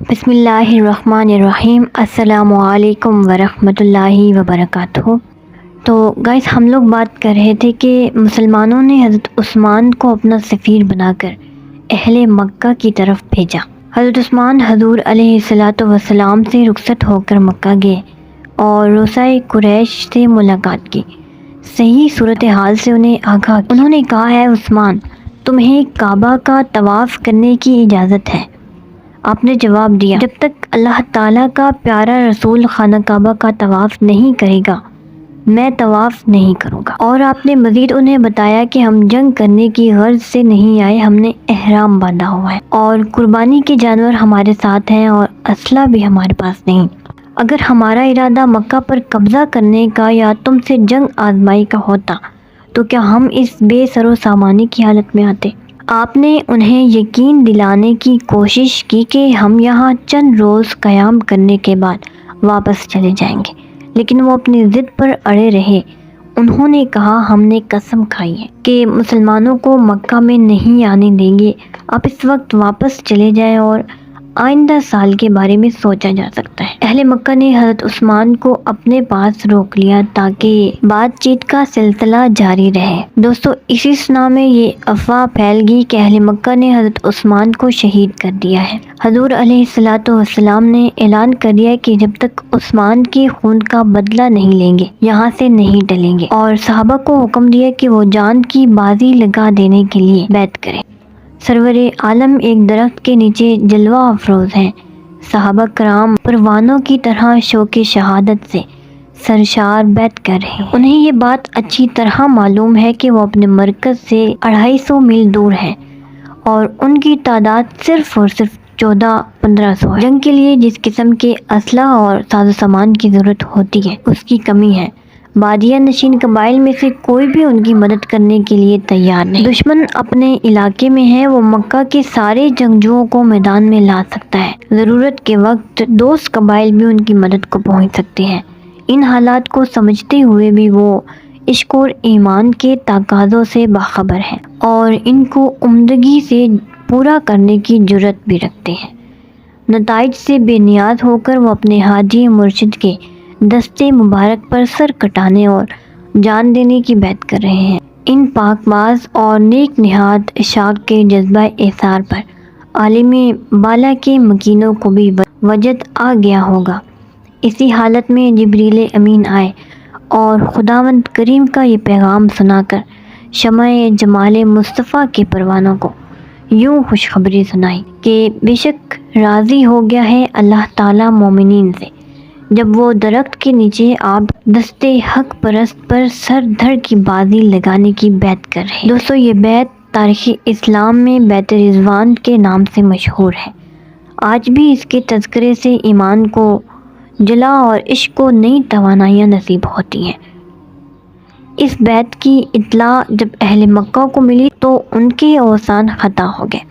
بسم اللہ الرحمن الرحیم۔ السلام علیکم ورحمۃ اللہ وبرکاتہ۔ تو گائز ہم لوگ بات کر رہے تھے کہ مسلمانوں نے حضرت عثمان کو اپنا سفیر بنا کر اہل مکہ کی طرف بھیجا۔ حضرت عثمان حضور علیہ الصلوۃ والسلام سے رخصت ہو کر مکہ گئے اور رؤسائے قریش سے ملاقات کی۔ صحیح صورتحال سے انہیں آگاہ کیا۔ انہوں نے کہا، ہے عثمان، تمہیں کعبہ کا طواف کرنے کی اجازت ہے؟ آپ نے جواب دیا، جب تک اللہ تعالیٰ کا پیارا رسول خانہ کعبہ کا طواف نہیں کرے گا میں طواف نہیں کروں گا۔ اور آپ نے مزید انہیں بتایا کہ ہم جنگ کرنے کی غرض سے نہیں آئے، ہم نے احرام باندھا ہوا ہے اور قربانی کے جانور ہمارے ساتھ ہیں اور اسلحہ بھی ہمارے پاس نہیں۔ اگر ہمارا ارادہ مکہ پر قبضہ کرنے کا یا تم سے جنگ آزمائی کا ہوتا تو کیا ہم اس بے سر و سامانی کی حالت میں آتے؟ آپ نے انہیں یقین دلانے کی کوشش کی کہ ہم یہاں چند روز قیام کرنے کے بعد واپس چلے جائیں گے، لیکن وہ اپنی ضد پر اڑے رہے۔ انہوں نے کہا، ہم نے قسم کھائی ہے کہ مسلمانوں کو مکہ میں نہیں آنے دیں گے۔ آپ اس وقت واپس چلے جائیں اور آئندہ سال کے بارے میں سوچا جا سکتا ہے۔ اہل مکہ نے حضرت عثمان کو اپنے پاس روک لیا تاکہ بات چیت کا سلسلہ جاری رہے۔ دوستو، اسی سنا میں یہ افواہ پھیل گئی کہ اہل مکہ نے حضرت عثمان کو شہید کر دیا ہے۔ حضور علیہ الصلوۃ والسلام نے اعلان کر دیا کہ جب تک عثمان کے خون کا بدلہ نہیں لیں گے یہاں سے نہیں ٹلیں گے، اور صحابہ کو حکم دیا کہ وہ جان کی بازی لگا دینے کے لیے بیعت کریں۔ سرور عالم ایک درخت کے نیچے جلوہ افروز ہیں۔ صحابہ کرام پروانوں کی طرح شوق شہادت سے سرشار بیعت کر رہے ہیں۔ انہیں یہ بات اچھی طرح معلوم ہے کہ وہ اپنے مرکز سے 250 میل دور ہیں اور ان کی تعداد صرف اور صرف 1400-1500 ہے۔ جنگ کے لیے جس قسم کے اسلحہ اور ساز و سامان کی ضرورت ہوتی ہے اس کی کمی ہے۔ بادیہ نشین قبائل میں سے کوئی بھی ان کی مدد کرنے کے لیے تیار نہیں۔ دشمن اپنے علاقے میں ہے، وہ مکہ کے سارے جنگجوؤں کو میدان میں لا سکتا ہے۔ ضرورت کے وقت دوست قبائل بھی ان کی مدد کو پہنچ سکتے ہیں۔ ان حالات کو سمجھتے ہوئے بھی وہ عشق اور ایمان کے تقاضوں سے باخبر ہیں اور ان کو عمدگی سے پورا کرنے کی جرأت بھی رکھتے ہیں۔ نتائج سے بے نیاز ہو کر وہ اپنے حاجی مرشد کے دستے مبارک پر سر کٹانے اور جان دینے کی بیعت کر رہے ہیں۔ ان پاک باز اور نیک نہاد عشاق کے جذبہ ایثار پر عالم بالا کے مکینوں کو بھی وجد آ گیا ہوگا۔ اسی حالت میں جبریل امین آئے اور خداوند کریم کا یہ پیغام سنا کر شمع جمال مصطفیٰ کے پروانوں کو یوں خوشخبری سنائی کہ بے شک راضی ہو گیا ہے اللہ تعالیٰ مومنین سے جب وہ درخت کے نیچے آپ دستے حق پرست پر سر دھڑ کی بازی لگانے کی بیعت کر رہے۔ دوستو، یہ بیعت تاریخ اسلام میں بیعت رضوان کے نام سے مشہور ہے۔ آج بھی اس کے تذکرے سے ایمان کو جلا اور عشق کو نئی توانائیاں نصیب ہوتی ہیں۔ اس بیعت کی اطلاع جب اہل مکہ کو ملی تو ان کے اوثان خطا ہو گئے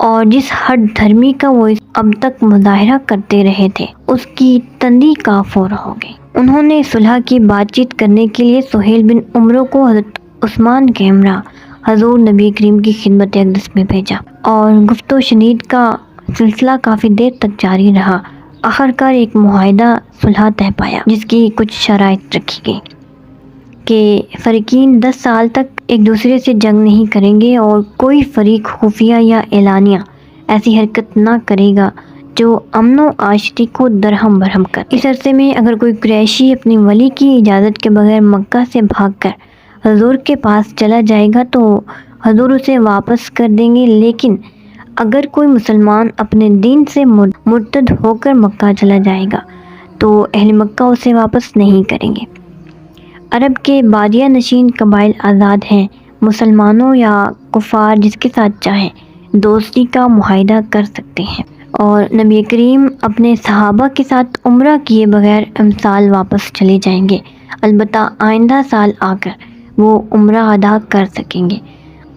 اور جس ہٹ دھرمی کا وہ اب تک مظاہرہ کرتے رہے تھے اس کی تندی کافور ہو گئی۔ انہوں نے صلح کی بات چیت کرنے کے لیے سہیل بن عمرو کو حضرت عثمان کے ہمراہ حضور نبی کریم کی خدمت اقدس میں بھیجا اور گفت و شنید کا سلسلہ کافی دیر تک جاری رہا۔ آخرکار ایک معاہدہ صلح طے پایا جس کی کچھ شرائط رکھی گئی کہ فریقین 10 سال تک ایک دوسرے سے جنگ نہیں کریں گے اور کوئی فریق خفیہ یا اعلانیہ ایسی حرکت نہ کرے گا جو امن و آشتی کو درہم برہم کر۔ اس عرصے میں اگر کوئی قریشی اپنی ولی کی اجازت کے بغیر مکہ سے بھاگ کر حضور کے پاس چلا جائے گا تو حضور اسے واپس کر دیں گے، لیکن اگر کوئی مسلمان اپنے دین سے مرتد ہو کر مکہ چلا جائے گا تو اہل مکہ اسے واپس نہیں کریں گے۔ عرب کے بادیہ نشین قبائل آزاد ہیں، مسلمانوں یا کفار جس کے ساتھ چاہیں دوستی کا معاہدہ کر سکتے ہیں، اور نبی کریم اپنے صحابہ کے ساتھ عمرہ کیے بغیر امسال واپس چلے جائیں گے، البتہ آئندہ سال آ کر وہ عمرہ ادا کر سکیں گے۔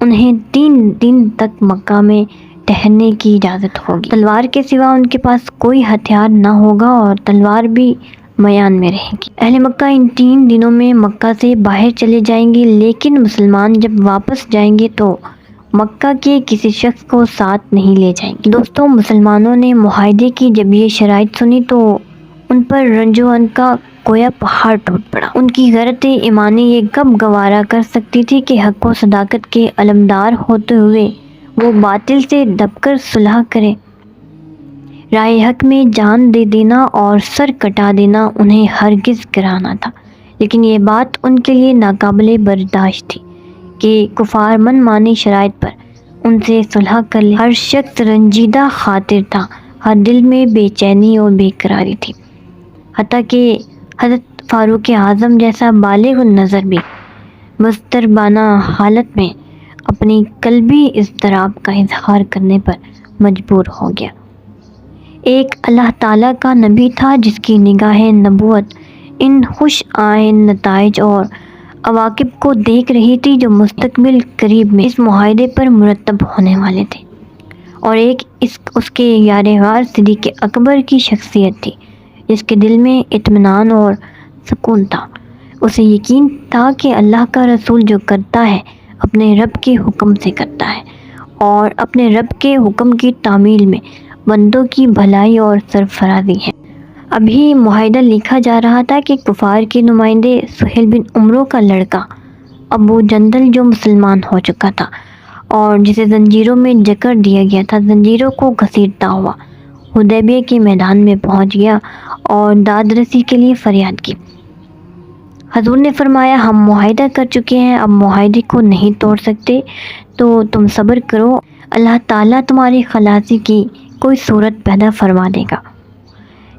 انہیں 3 دن تک مکہ میں ٹہرنے کی اجازت ہوگی۔ تلوار کے سوا ان کے پاس کوئی ہتھیار نہ ہوگا اور تلوار بھی میان میں رہے گی۔ اہل مکہ ان 3 دنوں میں مکہ سے باہر چلے جائیں گے، لیکن مسلمان جب واپس جائیں گے تو مکہ کے کسی شخص کو ساتھ نہیں لے جائیں گے۔ دوستوں، مسلمانوں نے معاہدے کی جب یہ شرائط سنی تو ان پر رنج و ان کا گویا پہاڑ ٹوٹ پڑا۔ ان کی غیرت ایمانی یہ کب گوارا کر سکتی تھی کہ حق و صداقت کے علمدار ہوتے ہوئے وہ باطل سے دب کر صلح کرے۔ راہ حق میں جان دے دینا اور سر کٹا دینا انہیں ہرگز گرانا تھا، لیکن یہ بات ان کے لیے ناقابل برداشت تھی کہ کفار من مانی شرائط پر ان سے صلح کر لے۔ ہر شخص رنجیدہ خاطر تھا، ہر دل میں بے چینی اور بے قراری تھی، حتیٰ کہ حضرت فاروق اعظم جیسا بالغ النظر بھی مضطربانہ حالت میں اپنی قلبی اضطراب کا اظہار کرنے پر مجبور ہو گیا۔ ایک اللہ تعالیٰ کا نبی تھا جس کی نگاہ نبوت ان خوش آئند نتائج اور عواقب کو دیکھ رہی تھی جو مستقبل قریب میں اس معاہدے پر مرتب ہونے والے تھے، اور ایک اس کے یادگار صدیق اکبر کی شخصیت تھی جس کے دل میں اطمینان اور سکون تھا۔ اسے یقین تھا کہ اللہ کا رسول جو کرتا ہے اپنے رب کے حکم سے کرتا ہے، اور اپنے رب کے حکم کی تعمیل میں بندوں کی بھلائی اور سرفرازی ہے۔ ابھی معاہدہ لکھا جا رہا تھا کہ کفار کے نمائندے سہیل بن عمرو کا لڑکا ابو جندل جو مسلمان ہو چکا تھا اور جسے زنجیروں میں جکڑ دیا گیا تھا، زنجیروں کو گھسیٹتا ہوا حدیبیہ کے میدان میں پہنچ گیا اور داد رسی کے لیے فریاد کی۔ حضور نے فرمایا، ہم معاہدہ کر چکے ہیں، اب معاہدے کو نہیں توڑ سکتے، تو تم صبر کرو، اللہ تعالیٰ تمہاری خلاصی کی کوئی صورت پیدا فرما دے گا۔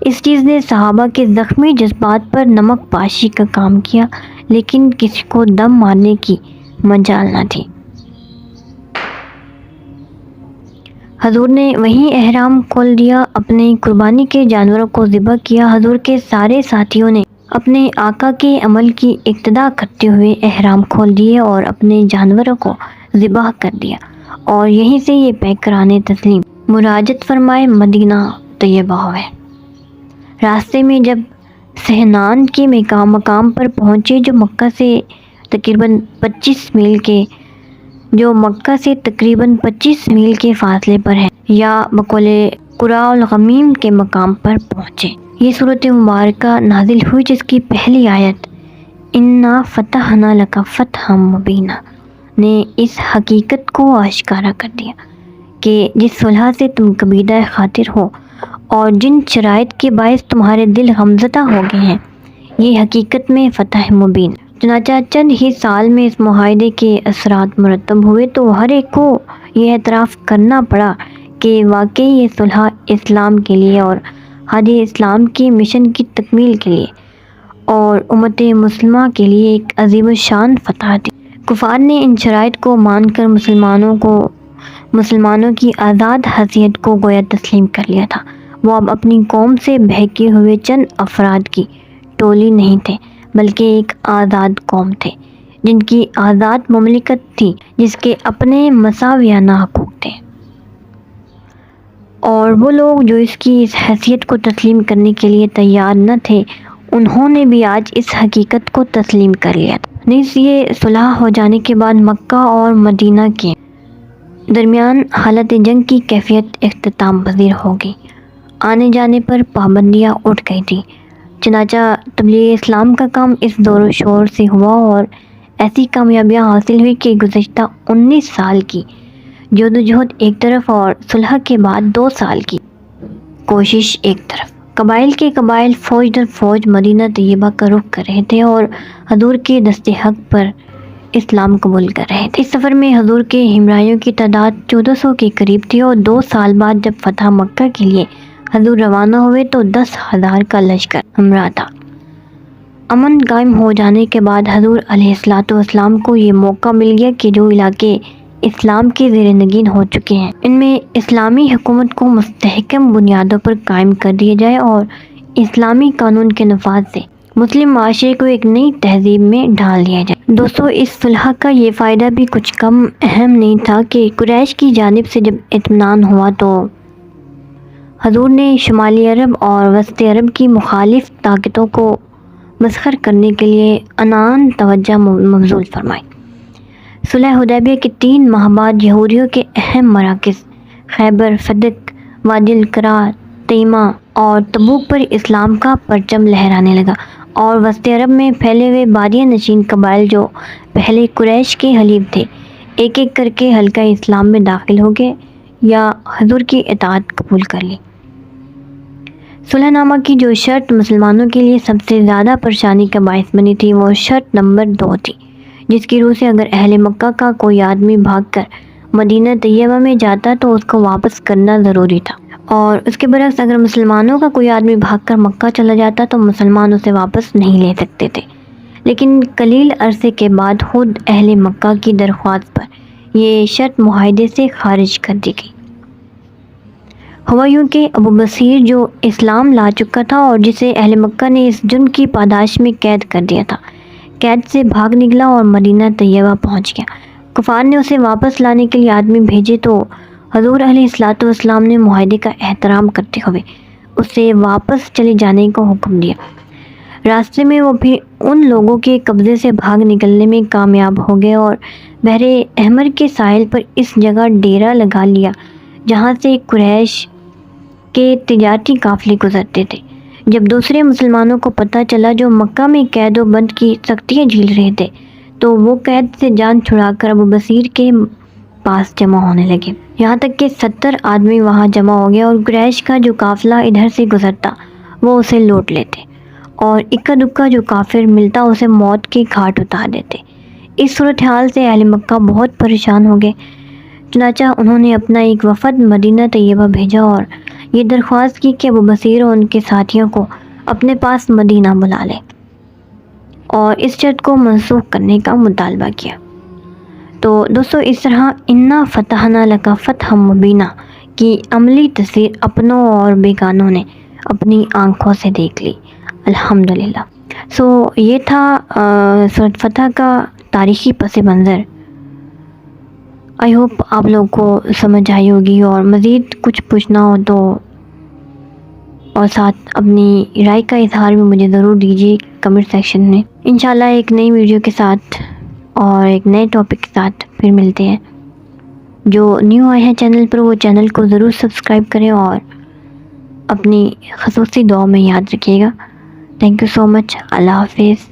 اس چیز نے صحابہ کے زخمی جذبات پر نمک پاشی کا کام کیا، لیکن کسی کو دم مارنے کی مجال نہ تھی۔ حضور نے وہیں احرام کھول دیا، اپنے قربانی کے جانوروں کو ذبح کیا۔ حضور کے سارے ساتھیوں نے اپنے آقا کے عمل کی اقتداء کرتے ہوئے احرام کھول دیے اور اپنے جانوروں کو ذبح کر دیا، اور یہیں سے یہ پیکران تسلیم مراجعت فرمائے مدینہ طیبہ ہوئے۔ راستے میں جب سہنان کے مقام پر پہنچے جو مکہ سے تقریباً 25 میل کے فاصلے پر ہے، یا بقول قرا الغمیم کے مقام پر پہنچے، یہ صورت مبارکہ نازل ہوئی جس کی پہلی آیت اِنَّا فَتَحْنَا لَكَ فَتْحًا مُبِينًا نے اس حقیقت کو آشکارا کر دیا کہ جس صلح سے تم کبیدہ خاطر ہو اور جن شرائط کے باعث تمہارے دل غمزدہ ہو گئے ہیں، یہ حقیقت میں فتح مبین۔ چنانچہ چند ہی سال میں اس معاہدے کے اثرات مرتب ہوئے تو ہر ایک کو یہ اعتراف کرنا پڑا کہ واقعی یہ صلح اسلام کے لیے اور ہادی اسلام کے مشن کی تکمیل کے لیے اور امت مسلمہ کے لیے ایک عظیم الشان فتح تھی۔ کفار نے ان شرائط کو مان کر مسلمانوں کی آزاد حیثیت کو گویا تسلیم کر لیا تھا۔ وہ اب اپنی قوم سے بہکے ہوئے چند افراد کی ٹولی نہیں تھے، بلکہ ایک آزاد قوم تھے جن کی آزاد مملکت تھی، جس کے اپنے مساویانہ حقوق تھے، اور وہ لوگ جو اس کی اس حیثیت کو تسلیم کرنے کے لیے تیار نہ تھے، انہوں نے بھی آج اس حقیقت کو تسلیم کر لیا تھا۔ نیز یہ صلح ہو جانے کے بعد مکہ اور مدینہ کے درمیان حالت جنگ کی کیفیت اختتام پذیر ہو گئی۔ آنے جانے پر پابندیاں اٹھ گئی تھیں۔ چنانچہ تبلیغ اسلام کا کام اس زور و شور سے ہوا اور ایسی کامیابیاں حاصل ہوئی کہ گزشتہ 19 سال کی جدوجہد ایک طرف اور صلح کے بعد 2 سال کی کوشش ایک طرف، قبائل کے قبائل فوج در فوج مدینہ طیبہ کا رخ کر رہے تھے اور حضور کے دست حق پر اسلام قبول کر رہے تھے۔ اس سفر میں حضور کے ہمراہیوں کی تعداد 1400 کے قریب تھی، اور 2 سال بعد جب فتح مکہ کے لیے حضور روانہ ہوئے تو 10,000 کا لشکر ہمراہ تھا۔ امن قائم ہو جانے کے بعد حضور علیہ السلام کو یہ موقع مل گیا کہ جو علاقے اسلام کے زیر نگین ہو چکے ہیں ان میں اسلامی حکومت کو مستحکم بنیادوں پر قائم کر دیا جائے اور اسلامی قانون کے نفاذ سے مسلم معاشرے کو ایک نئی تہذیب میں ڈھال دیا جائے۔ دوستو، اس صلح کا یہ فائدہ بھی کچھ کم اہم نہیں تھا کہ قریش کی جانب سے جب اطمینان ہوا تو حضور نے شمالی عرب اور وسط عرب کی مخالف طاقتوں کو مسخر کرنے کے لیے عنان توجہ مبذول فرمائی۔ صلح حدیبیہ کے 3 ماہ بعد یہودیوں کے اہم مراکز خیبر، فدق، وادی القرا، تیمہ اور تبوک پر اسلام کا پرچم لہرانے لگا، اور وسط عرب میں پھیلے ہوئے بادیہ نشین قبائل جو پہلے قریش کے حلیف تھے، ایک ایک کر کے حلقہ اسلام میں داخل ہو گئے یا حضور کی اطاعت قبول کر لی۔ صلح نامہ کی جو شرط مسلمانوں کے لیے سب سے زیادہ پریشانی کا باعث بنی تھی وہ شرط نمبر 2 تھی، جس کی روح سے اگر اہل مکہ کا کوئی آدمی بھاگ کر مدینہ طیبہ میں جاتا تو اس کو واپس کرنا ضروری تھا، اور اس کے برعکس اگر مسلمانوں کا کوئی آدمی بھاگ کر مکہ چلا جاتا تو مسلمان اسے واپس نہیں لے سکتے تھے۔ لیکن قلیل عرصے کے بعد خود اہل مکہ کی درخواست پر یہ شرط معاہدے سے خارج کر دی گئی۔ ہوا یوں کہ ابو بصیر جو اسلام لا چکا تھا اور جسے اہل مکہ نے اس جرم کی پاداش میں قید کر دیا تھا، قید سے بھاگ نکلا اور مدینہ طیبہ پہنچ گیا۔ کفار نے اسے واپس لانے کے لیے آدمی بھیجے تو حضور علیہ الصلوۃ والسلام نے معاہدے کا احترام کرتے ہوئے اسے واپس چلے جانے کا حکم دیا۔ راستے میں وہ پھر ان لوگوں کے قبضے سے بھاگ نکلنے میں کامیاب ہو گئے اور بحر احمر کے ساحل پر اس جگہ ڈیرا لگا لیا جہاں سے قریش کے تجارتی قافلے گزرتے تھے۔ جب دوسرے مسلمانوں کو پتہ چلا جو مکہ میں قید و بند کی سختیاں جھیل رہے تھے تو وہ قید سے جان چھڑا کر ابو بصیر کے پاس جمع ہونے لگے، یہاں تک کہ 70 آدمی وہاں جمع ہو گئے، اور قریش کا جو قافلہ ادھر سے گزرتا وہ اسے لوٹ لیتے اور اکا دکا جو کافر ملتا اسے موت کے گھاٹ اتار دیتے۔ اس صورتحال سے اہل مکہ بہت پریشان ہو گئے، چنانچہ انہوں نے اپنا ایک وفد مدینہ طیبہ بھیجا اور یہ درخواست کی کہ ابو بصیر اور ان کے ساتھیوں کو اپنے پاس مدینہ بلا لے، اور اس شرط کو منسوخ کرنے کا مطالبہ کیا۔ تو دوستو اس طرح انا فتحنا لک فتحا مبینا کی عملی تصویر اپنوں اور بیگانوں نے اپنی آنکھوں سے دیکھ لی، الحمدللہ۔ یہ تھا سورۃ فتح کا تاریخی پس منظر۔ آئی ہوپ آپ لوگوں کو سمجھ آئی ہوگی، اور مزید کچھ پوچھنا ہو تو اور ساتھ اپنی رائے کا اظہار بھی مجھے ضرور دیجیے کمنٹ سیکشن میں۔ انشاءاللہ ایک نئی ویڈیو کے ساتھ اور ایک نئے ٹاپک کے ساتھ پھر ملتے ہیں۔ جو نیو آئے ہیں چینل پر وہ چینل کو ضرور سبسکرائب کریں اور اپنی خصوصی دعا میں یاد رکھیے گا۔ تھینک یو سو مچ۔ اللہ حافظ۔